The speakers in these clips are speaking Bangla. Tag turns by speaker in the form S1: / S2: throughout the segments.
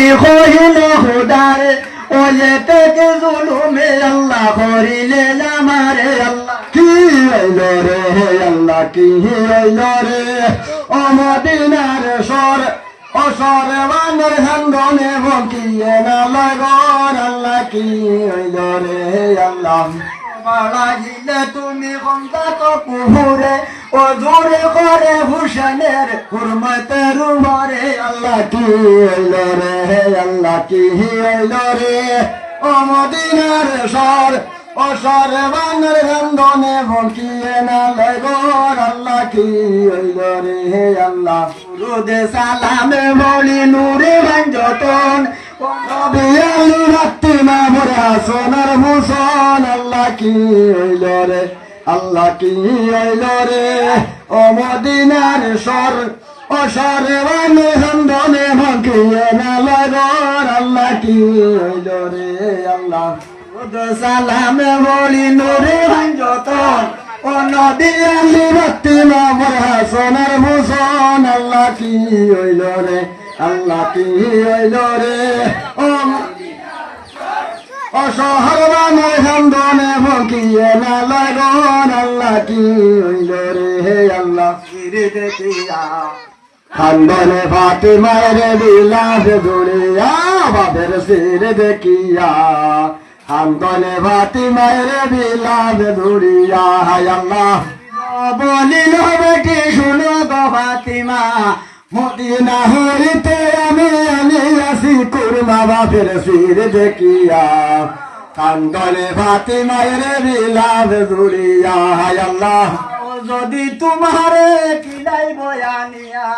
S1: নবী কহিল খুদারে ওলে থেকে জুলুমে আল্লাহ করিলে আমারে আল্লাহ
S2: কি হইল রে আল্লাহ কি হইল রে ও মদিনার সর ও সরে বানর হান্দনে বকিয়ে না লাগর আল্লাহ কি হইল রে আল্লাহ
S1: লাগিলে তুমি কমতা তো কুহুরে ও জোরে করে হুসেনের হুরমতের উপরে
S2: আল্লাহ কি হইল রে আল্লাহ কি হইল রে ও মদিনার সর ও সরে বানর হান্দনে বকিয়ে না লাগর আল্লাহ কি হইল রে আল্লাহ
S1: রুদে সালামে বলি নূরে ভাঞ্জতন
S2: নবী আলী রাত্রি না ভরা সোনার ভূষণ আল্লাহ কি হইল রে আল্লাহ কি হইল রে ও মদিনার সর ও সরে বানর হান্দনে বকিয়ে না লাগর আল্লাহ কি হইল রে আল্লাহ
S1: সালামে বলি নূরে ভাঞ্জতন
S2: ও নদী আলী রাত্রি না ভরা সোনার ভূষণ আল্লাহ কি হইল রে আল্লাহ কি হইল রে ও শহরবানের হান্দনে বকিয়ে না লাগন আল্লাহ কি হইল রে আল্লাহ
S1: ফিরে দেখিয়া
S2: হান্দনে ফাতিমার বিলাস জুড়িয়া বাবের শির দেখিয়া হান্দনে ফাতিমার বিলাস জুড়িয়া হায় আল্লাহ
S1: বলিল বেটি শুনো গো ফাতিমা
S2: মদিনা হইতে আমি আসি কুরমা বাপের শির দেখিয়া কান্দনে ফাতিমার বিলাস জুড়িয়া হায় আল্লাহ
S1: যদি তোমারে কিলাই বয়ানিয়া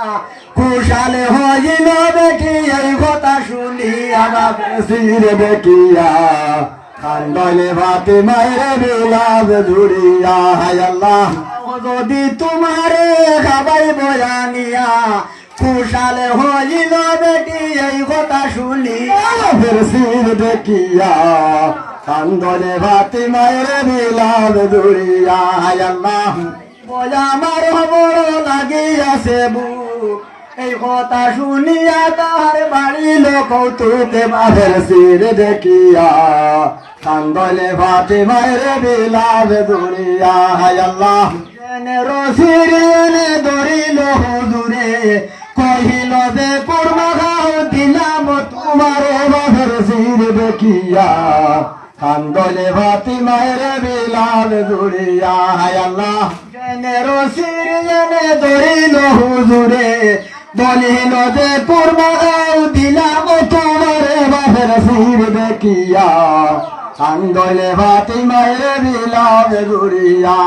S2: কুশালে হইল বেটি এই কথা শুনিয়া বাপের শির দেখিয়া কান্দনে ফাতিমার বিলাস জুড়িয়া হায় আল্লাহ
S1: যদি তোমারে খাবাই বয়ানিয়া কুশালে হইল বেটি এই কথা শুনি
S2: বাপের শির দেখিয়া কান্দনে ফাতিমার বিলাস জুড়িয়া হায় আল্লাহ
S1: বলে আমার বড় লাগিয়াছে বুক এই কথা শুনিয়া তার বাড়িল কৌতুকে
S2: বাপের শির দেখিয়া কান্দনে ফাতিমার বিলাস জুড়িয়া হায় আল্লাহ
S1: রসির এনে ধরিল হুজুরে কহিল যে কুরমা খাও দিলাম তোমার
S2: বাপের শির দেখিয়া কান্দনে ফাতিমার বিলাস জুড়িয়া হায় আল্লাহ
S1: রসির এনে ধরিল হুজুরে বলিল যে কুরমা খাও দিলাম তোমার
S2: বাপের শির দেখিয়া কান্দনে ফাতিমার বিলাস জুড়িয়া